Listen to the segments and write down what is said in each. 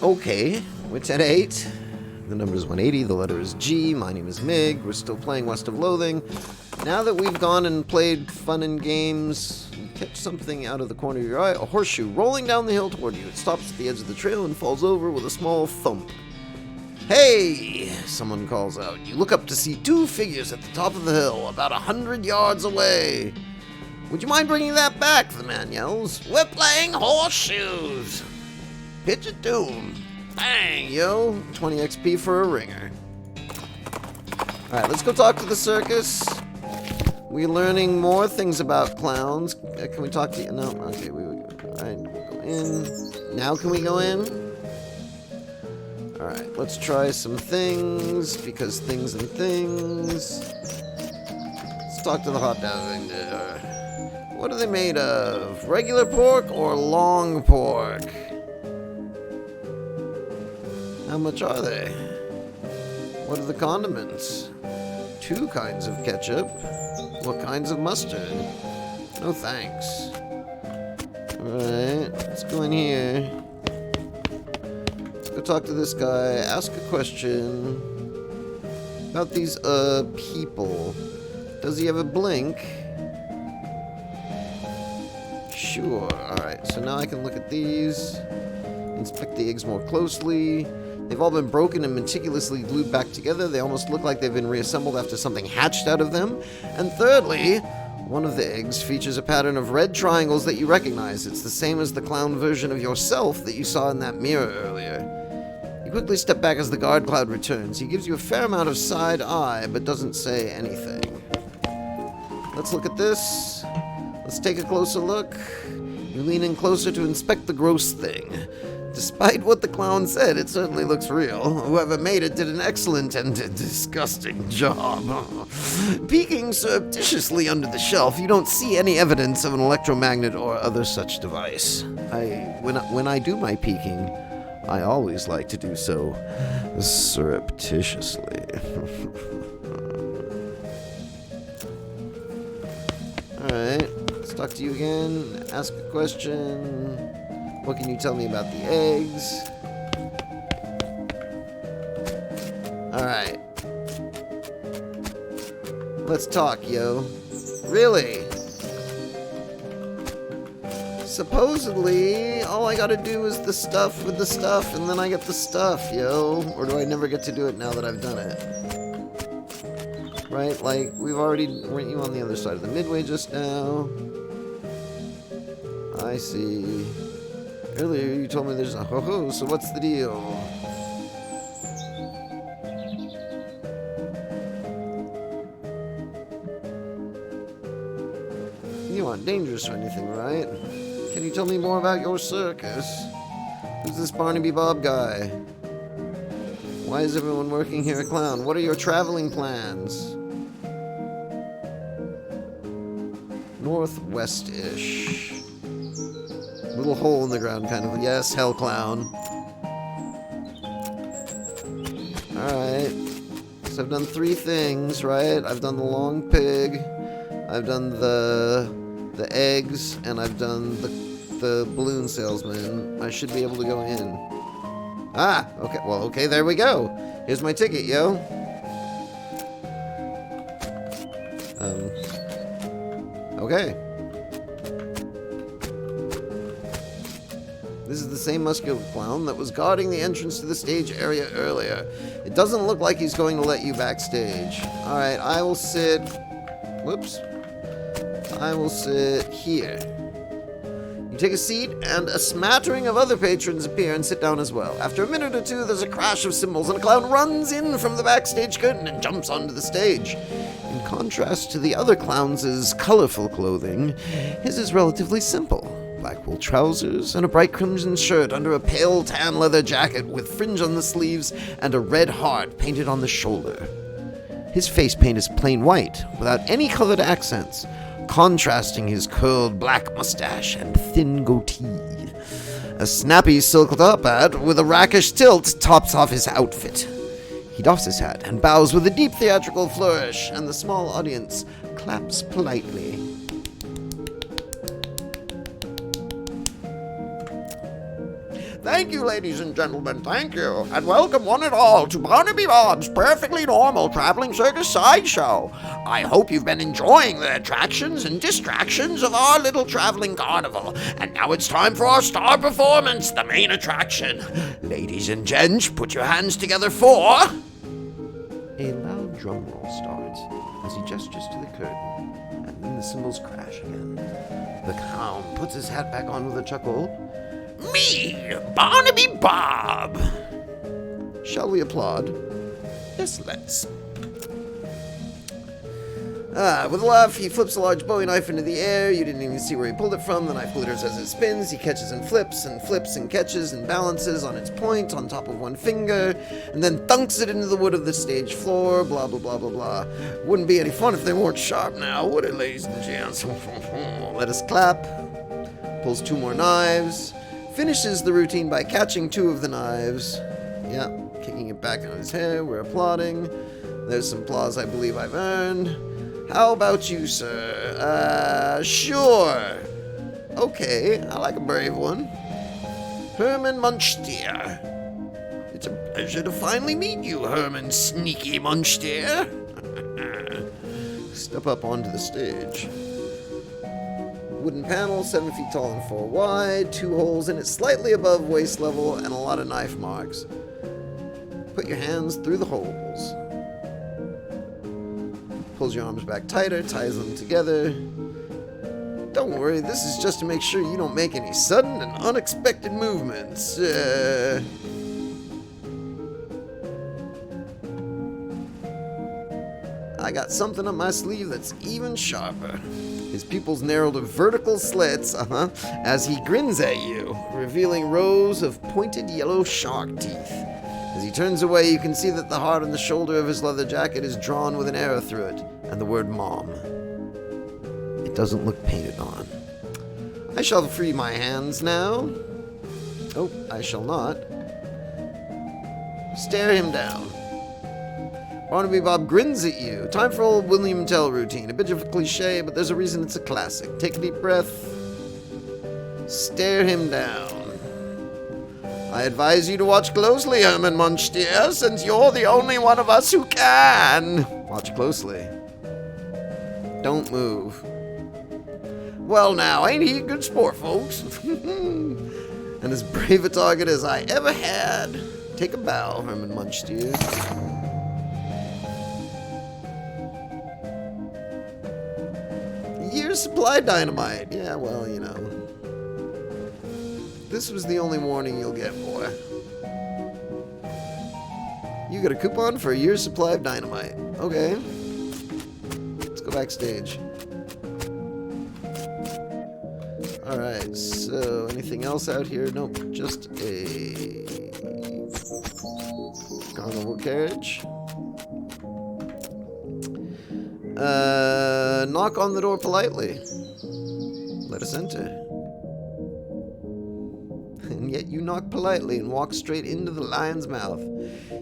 Okay, we're 10 8. The number is 180, the letter is G, my name is Mig, we're still playing West of Loathing. Now that we've gone and played fun and games, you catch something out of the corner of your eye, a horseshoe rolling down the hill toward you. It stops at the edge of the trail and falls over with a small thump. Hey! Someone calls out. You look up to see two figures at the top of the hill, about 100 yards away. Would you mind bringing that back? The man yells. We're playing horseshoes! Pitch it to him. Bang, yo. 20 XP for a ringer. Alright, let's go talk to the circus. We're learning more things about clowns. Can we talk to you? No? Okay, alright, go in. Now can we go in? Alright, let's try some things, because things and things. Let's talk to the hot dog. What are they made of? Regular pork or long pork? How much are they? What are the condiments? 2 kinds of ketchup. What kinds of mustard? No thanks. Alright, let's go in here. Let's go talk to this guy. Ask a question about these, people. Does he have a blink? Sure. Alright, so now I can look at these. Inspect the eggs more closely. They've all been broken and meticulously glued back together. They almost look like they've been reassembled after something hatched out of them. And thirdly, one of the eggs features a pattern of red triangles that you recognize. It's the same as the clown version of yourself that you saw in that mirror earlier. You quickly step back as the guard cloud returns. He gives you a fair amount of side eye, but doesn't say anything. Let's look at this. Let's take a closer look. You lean in closer to inspect the gross thing. Despite what the clown said, it certainly looks real. Whoever made it did an excellent and disgusting job. Peeking surreptitiously under the shelf, you don't see any evidence of an electromagnet or other such device. When I do my peeking, I always like to do so surreptitiously. Alright, let's talk to you again. Ask a question. What can you tell me about the eggs? Alright. Let's talk, yo. Really? Supposedly, all I gotta do is the stuff with the stuff, and then I get the stuff, yo. Or do I never get to do it now that I've done it? Right? Like, weren't you on the other side of the midway just now? I see. Earlier, you told me there's a ho-ho, so what's the deal? You aren't dangerous or anything, right? Can you tell me more about your circus? Who's this Barnaby Bob guy? Why is everyone working here a clown? What are your traveling plans? Northwest-ish. Little hole in the ground, kind of. Yes, hell clown. Alright. So I've done 3 things, right? I've done the long pig, I've done the eggs, and I've done the balloon salesman. I should be able to go in. Ah! Okay, well, okay, there we go. Here's my ticket, yo. Okay. This is the same muscular clown that was guarding the entrance to the stage area earlier. It doesn't look like he's going to let you backstage. Alright, I will sit... Whoops. I will sit here. You take a seat, and a smattering of other patrons appear and sit down as well. After a minute or two, there's a crash of cymbals, and a clown runs in from the backstage curtain and jumps onto the stage. In contrast to the other clowns' colorful clothing, his is relatively simple. Black wool trousers and a bright crimson shirt under a pale tan leather jacket with fringe on the sleeves and a red heart painted on the shoulder. His face paint is plain white, without any colored accents, contrasting his curled black mustache and thin goatee. A snappy silk top hat with a rakish tilt tops off his outfit. He doffs his hat and bows with a deep theatrical flourish, and the small audience claps politely. Thank you, ladies and gentlemen, thank you. And welcome one and all to Barnaby Bob's perfectly normal traveling circus sideshow. I hope you've been enjoying the attractions and distractions of our little traveling carnival. And now it's time for our star performance, the main attraction. Ladies and gents, put your hands together for... A loud drum roll starts as he gestures to the curtain, and then the cymbals crash again. The clown puts his hat back on with a chuckle. Me, Barnaby Bob! Shall we applaud? Yes, let's. With a laugh, he flips a large Bowie knife into the air. You didn't even see where he pulled it from. The knife glitters as it spins. He catches and flips and catches and balances on its point on top of one finger, and then thunks it into the wood of the stage floor. Blah, blah, blah, blah, blah. Wouldn't be any fun if they weren't sharp now, would it, ladies and gents? Let us clap. Pulls 2 more knives. Finishes the routine by catching 2 of the knives. Yeah, kicking it back on his hair. We're applauding. There's some applause I believe I've earned. How about you, sir? Sure. Okay, I like a brave one. Herman Munchtier. It's a pleasure to finally meet you, Herman Sneaky Munchtier. Step up onto the stage. Wooden panel, 7 feet tall and 4 wide, 2 holes in it slightly above waist level, and a lot of knife marks. Put your hands through the holes. Pulls your arms back tighter, ties them together. Don't worry, this is just to make sure you don't make any sudden and unexpected movements. I got something up my sleeve that's even sharper. His pupils narrow to vertical slits, as he grins at you, revealing rows of pointed yellow shark teeth. As he turns away, you can see that the heart on the shoulder of his leather jacket is drawn with an arrow through it, and the word Mom. It doesn't look painted on. I shall free my hands now. Oh, I shall not. Stare him down. Barnaby Bob grins at you. Time for old William Tell routine. A bit of a cliche, but there's a reason it's a classic. Take a deep breath. Stare him down. I advise you to watch closely, Herman Munchtier, since you're the only one of us who can. Watch closely. Don't move. Well now, ain't he a good sport, folks? And as brave a target as I ever had. Take a bow, Herman Munchtier. Year's supply dynamite. Yeah, well, you know. This was the only warning you'll get, boy. You got a coupon for a year's supply of dynamite. Okay. Let's go backstage. Alright, so anything else out here? Nope, just a carnival carriage. Knock on the door politely. Let us enter. And yet you knock politely and walk straight into the lion's mouth.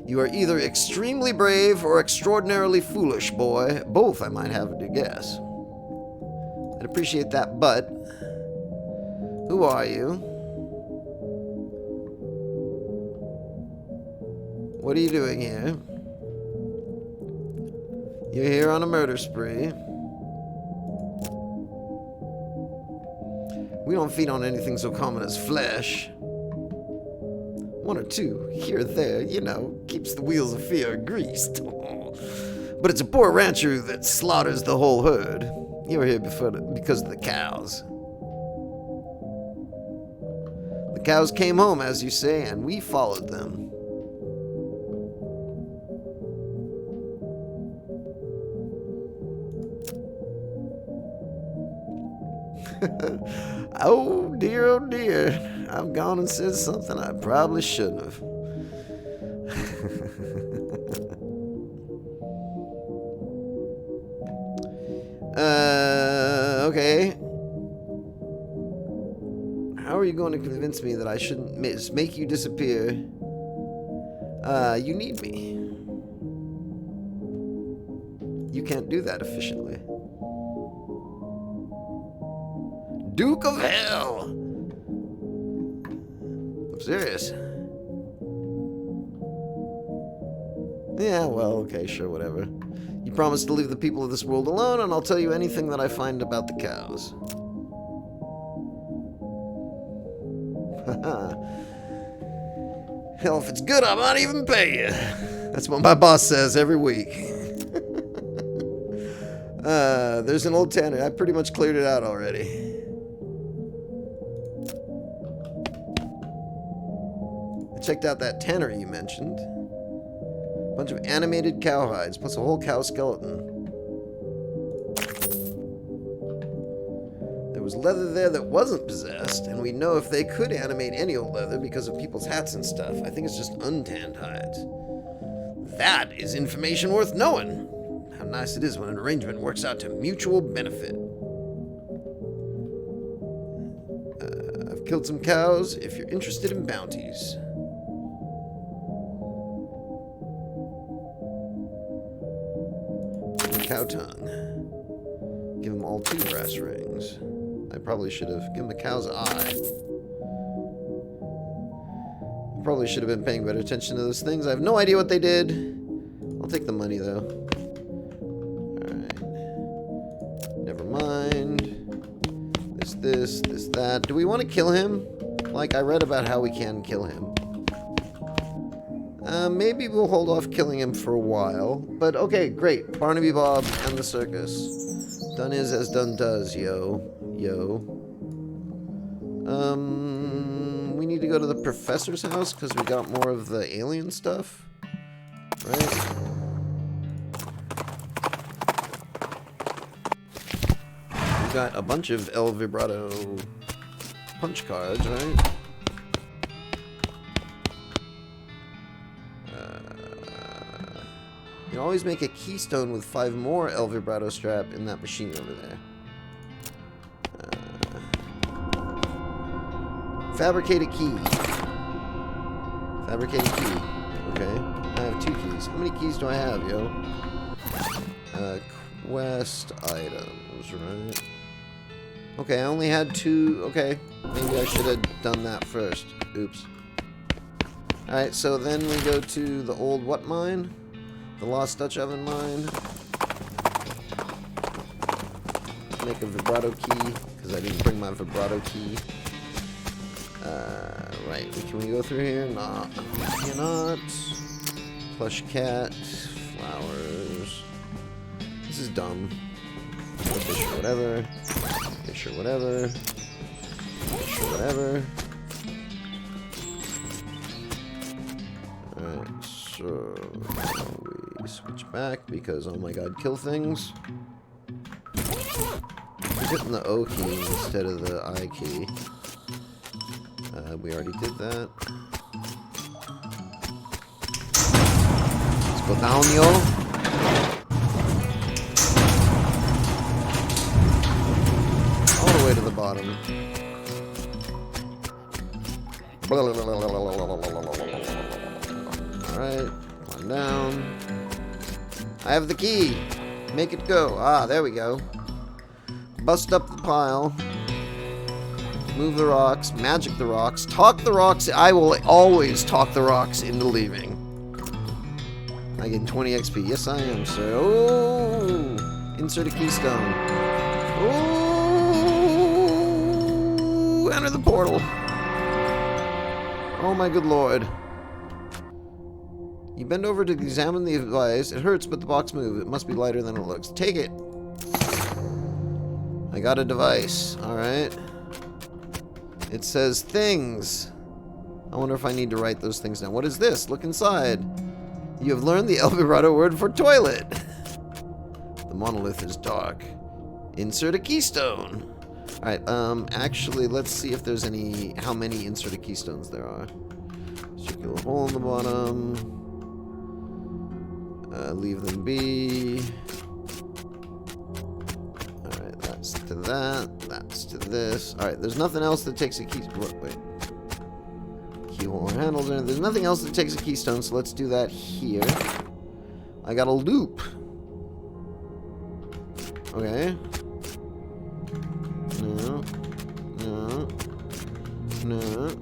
You are either extremely brave or extraordinarily foolish, boy. Both, I might have to guess. I'd appreciate that, but... Who are you? What are you doing here? You're here on a murder spree. We don't feed on anything so common as flesh. 1 or 2, here or there, you know, keeps the wheels of fear greased. But it's a poor rancher that slaughters the whole herd. You're here because of the cows. The cows came home, as you say, and we followed them. Oh dear. I've gone and said something I probably shouldn't have. Okay. How are you going to convince me that I shouldn't make you disappear? You need me. You can't do that efficiently. Duke of Hell! I'm serious. Yeah, well, okay, sure, whatever. You promise to leave the people of this world alone, and I'll tell you anything that I find about the cows. Hell, if it's good, I might even pay you. That's what my boss says every week. There's an old tannery. I pretty much cleared it out already. I checked out that tannery you mentioned. A bunch of animated cow hides, plus a whole cow skeleton. There was leather there that wasn't possessed, and we know if they could animate any old leather because of people's hats and stuff. I think it's just untanned hides. That is information worth knowing. How nice it is when an arrangement works out to mutual benefit. I've killed some cows if you're interested in bounties. Cow tongue. Give them all 2 brass rings. I probably should have given the cow's eye. Probably should have been paying better attention to those things. I have no idea what they did. I'll take the money though. Alright. Never mind. This, that. Do we want to kill him? Like, I read about how we can kill him. Maybe we'll hold off killing him for a while. But okay, great. Barnaby Bob and the circus. Done is as done does, yo. We need to go to the professor's house because we got more of the alien stuff. Right? We got a bunch of El Vibrato punch cards, right? You can always make a keystone with 5 more El Vibrato strap in that machine over there. Fabricate a key. Fabricate a key. Okay. I have 2 keys. How many keys do I have, yo? Quest items, right? Okay, I only had 2. Okay. Maybe I should have done that first. Oops. Alright, so then we go to the old what mine? The Lost Dutch Oven mine. Make a vibrato key, because I didn't bring my vibrato key. Right, can we go through here? Nah, cannot. Plush cat, flowers. This is dumb. Fish or whatever. Fish or whatever. Fish or whatever. Alright, so we switch back because, oh my god, kill things. We're hitting the O key instead of the I key. We already did that. Let's go down, yo. All the way to the bottom. Alright, climb down. I have the key. Make it go. Ah, there we go. Bust up the pile. Move the rocks, magic the rocks, talk the rocks. I will always talk the rocks into leaving. I get 20 XP. Yes, I am, sir. Oh, insert a keystone. Oh, enter the portal. Oh my good lord. You bend over to examine the device. It hurts, but the box moves. It must be lighter than it looks. Take it. I got a device. All right. It says things. I wonder if I need to write those things down. What is this? Look inside. You have learned the El Vibrato word for toilet. The monolith is dark. Insert a keystone. Alright, actually, let's see if there's any, how many inserted keystones there are. Circular hole in the bottom. Leave them be. Alright, that's to that. That's to this. Alright, there's nothing else that takes a key. Wait. Keyhole handles in it. There's nothing else that takes a keystone, so let's do that here. I got a loop. Okay. No.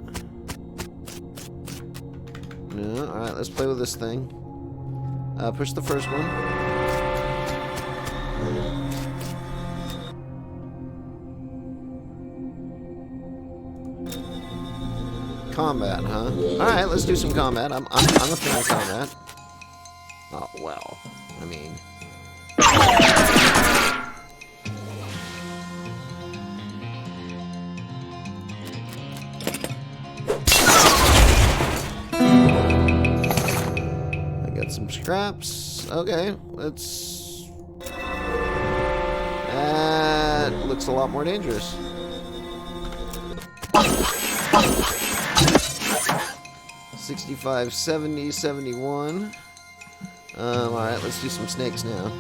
No. Alright, let's play with this thing. Push the first one. Combat, huh? Alright, let's do some combat. I'm a fan of combat. Oh, well. I mean... I got some scraps. Okay, let's... That looks a lot more dangerous. 65, 70, 71. Alright, let's do some snakes now.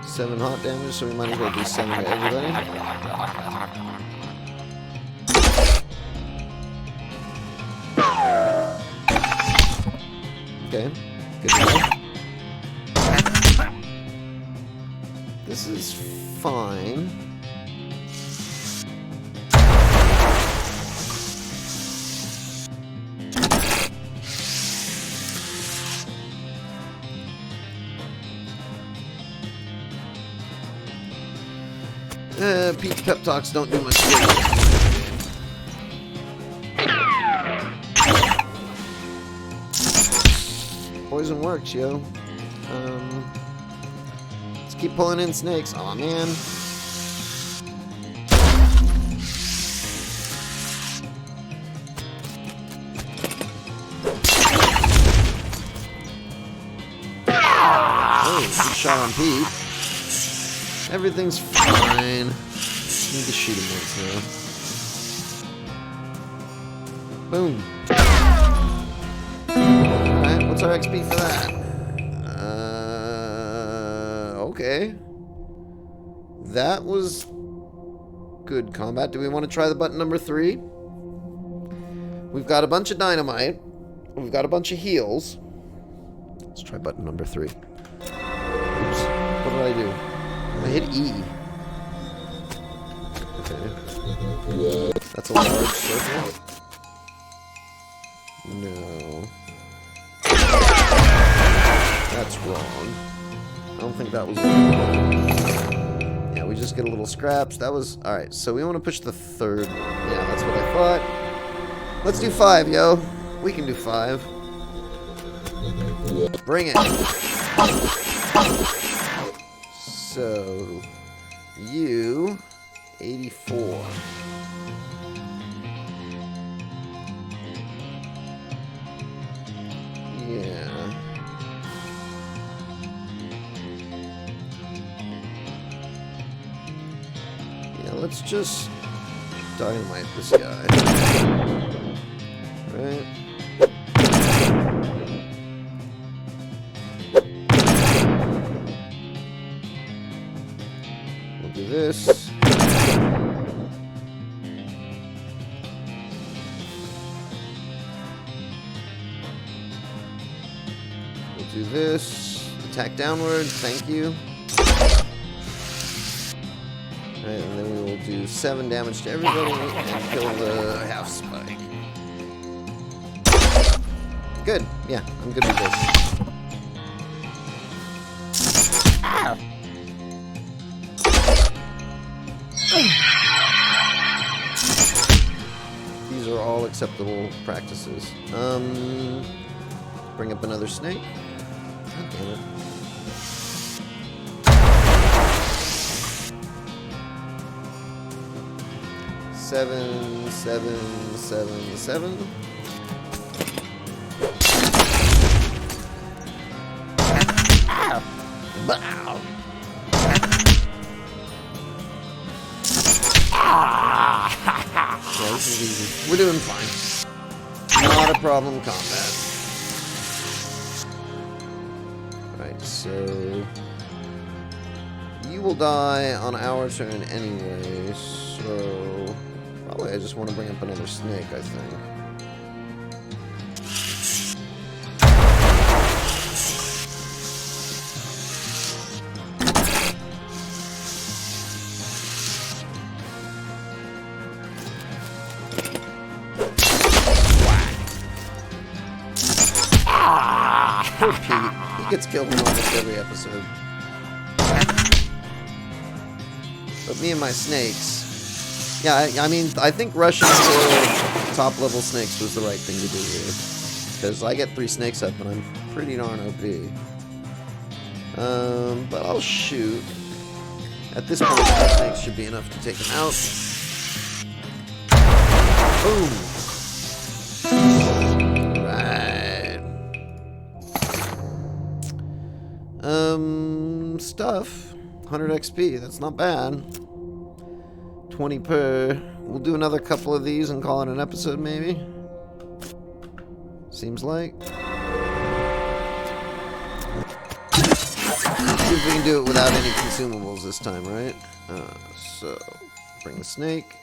Seven hot damage, so we might as well do 7 to everybody. Okay, good enough. This is fine. Pete's pep talks don't do much good. Poison works, yo. Let's keep pulling in snakes. Aw, man. Oh, good shot on Pete. Everything's fine. Need to shoot him once now. Boom. Alright, what's our XP for that? Okay. That was good combat. Do we want to try the button number 3? We've got a bunch of dynamite. We've got a bunch of heals. Let's try button number 3. Oops. What did I do? I hit E. Okay. That's a large circle. No. That's wrong. I don't think that was wrong. Yeah, we just get a little scraps. That was... Alright, so we want to push the 3rd one. Yeah, that's what I thought. Let's do 5, yo. We can do 5. Bring it. So, you, 84. Yeah. Yeah, let's just dynamite this guy. Right? Do this. We'll do this. Attack downward. Thank you. Alright, and then we will do 7 damage to everybody and kill the half spike. Good. Yeah, I'm good with this. These are all acceptable practices. Bring up another snake. God damn it. Seven, 7, 7, 7. Wow. Yeah, this is easy. We're doing fine. Not a problem combat. Alright, so... You will die on our turn anyway, so... Probably I just want to bring up another snake, I think. Poor Pete. He gets killed in almost every episode. But me and my snakes. Yeah, I mean, I think rushing to top level snakes was the right thing to do here. Because I get 3 snakes up and I'm pretty darn OP. But I'll shoot. At this point, 3 snakes should be enough to take him out. Boom! Right. Stuff. 100 XP, that's not bad. 20 per. We'll do another couple of these and call it an episode, maybe. Seems like. See if we can do it without any consumables this time, right? So, bring the snake.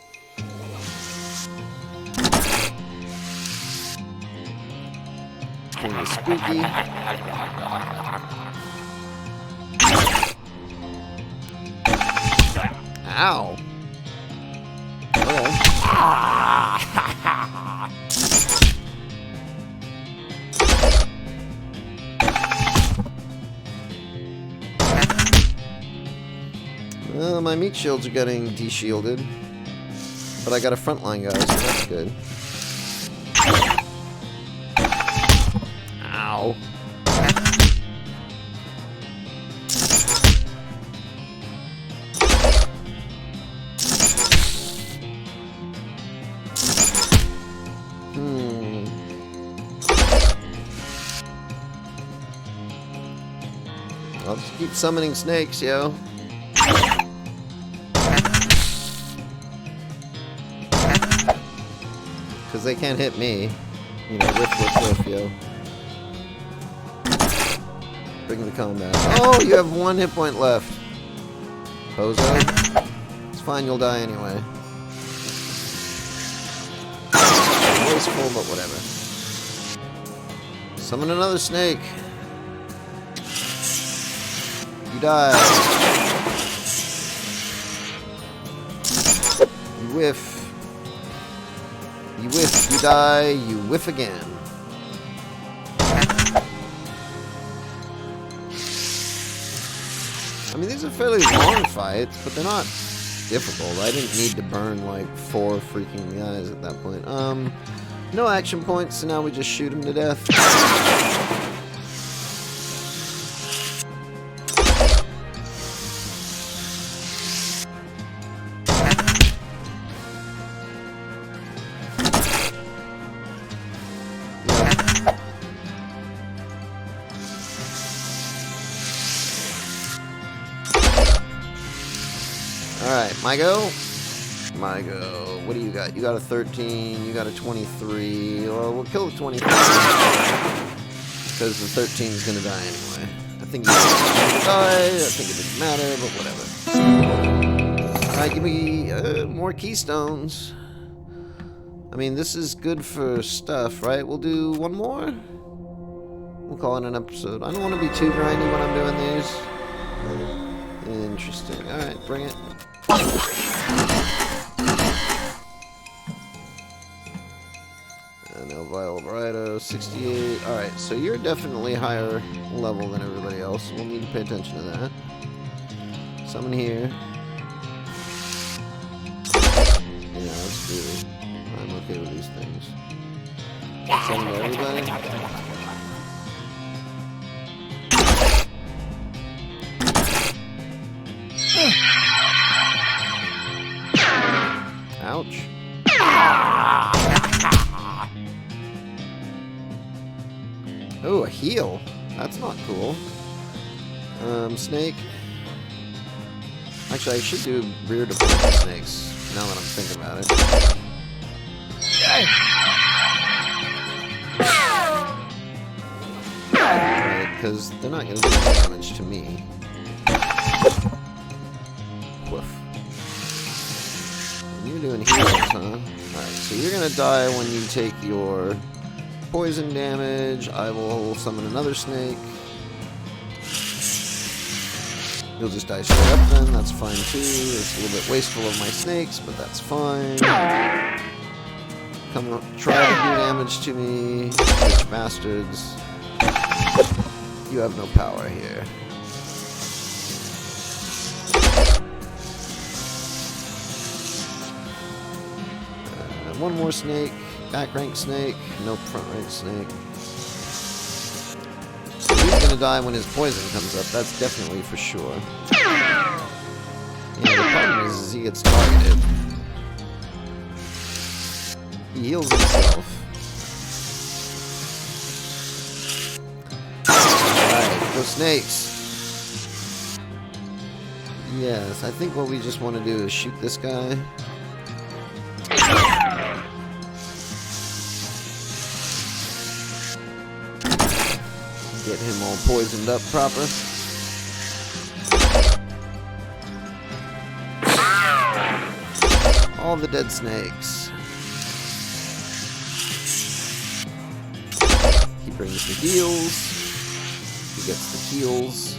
Bring the spooky. Ow. Okay. Well, my meat shields are getting de-shielded. But I got a frontline guy, so that's good. Ow. I'll just keep summoning snakes, yo. Because they can't hit me. You know, whiff, yo. Bring the combat. Oh, you have 1 hit point left. Bozo. It's fine, you'll die anyway. Wasteful, but whatever. Summon another snake. You die. You whiff. You whiff, you die, you whiff again. I mean, these are fairly long fights, but they're not difficult. I didn't need to burn like 4 freaking guys at that point. No action points, so now we just shoot them to death. Alright, my go. My go. What do you got? You got a 13, you got a 23. Well, we'll kill the 23. Because the 13 is going to die anyway. I think he's going to die. I think it didn't matter, but whatever. Alright, give me more keystones. I mean, this is good for stuff, right? We'll do one more. We'll call it an episode. I don't want to be too grindy when I'm doing these. Interesting. Alright, bring it. And Elvira Alvarado, 68. Alright, so you're definitely higher level than everybody else. We'll need to pay attention to that. Summon here. Yeah, let's do it. I'm okay with these things. Summon to everybody. Ouch. Oh, a heal. That's not cool. Snake. Actually, I should do rear deployment snakes, now that I'm thinking about it. Right, because they're not going to do damage to me. Woof. You're doing heals, huh? Alright, so you're gonna die when you take your poison damage. I will summon another snake. You'll just die straight up then, that's fine too. It's a little bit wasteful of my snakes, but that's fine. Come on, try to do damage to me, bitch bastards. You have no power here. One more snake. Back rank snake. No front rank snake. So he's gonna die when his poison comes up. That's definitely for sure. And the problem is he gets targeted. He heals himself. Alright, go snakes. Yes, I think what we just want to do is shoot this guy. Get him all poisoned up proper. All the dead snakes. He brings the heals. He gets the heals.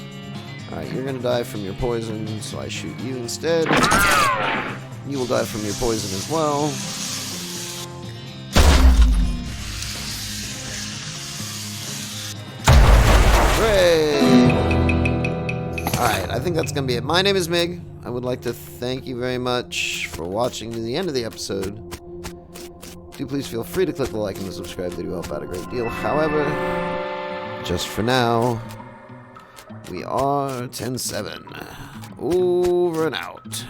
Alright, you're gonna die from your poison, so I shoot you instead. You will die from your poison as well. Hooray! Alright, I think that's going to be it. My name is Mig. I would like to thank you very much for watching to the end of the episode. Do please feel free to click the like and the subscribe. They do help out a great deal. However, just for now, we are 10-7. Over and out.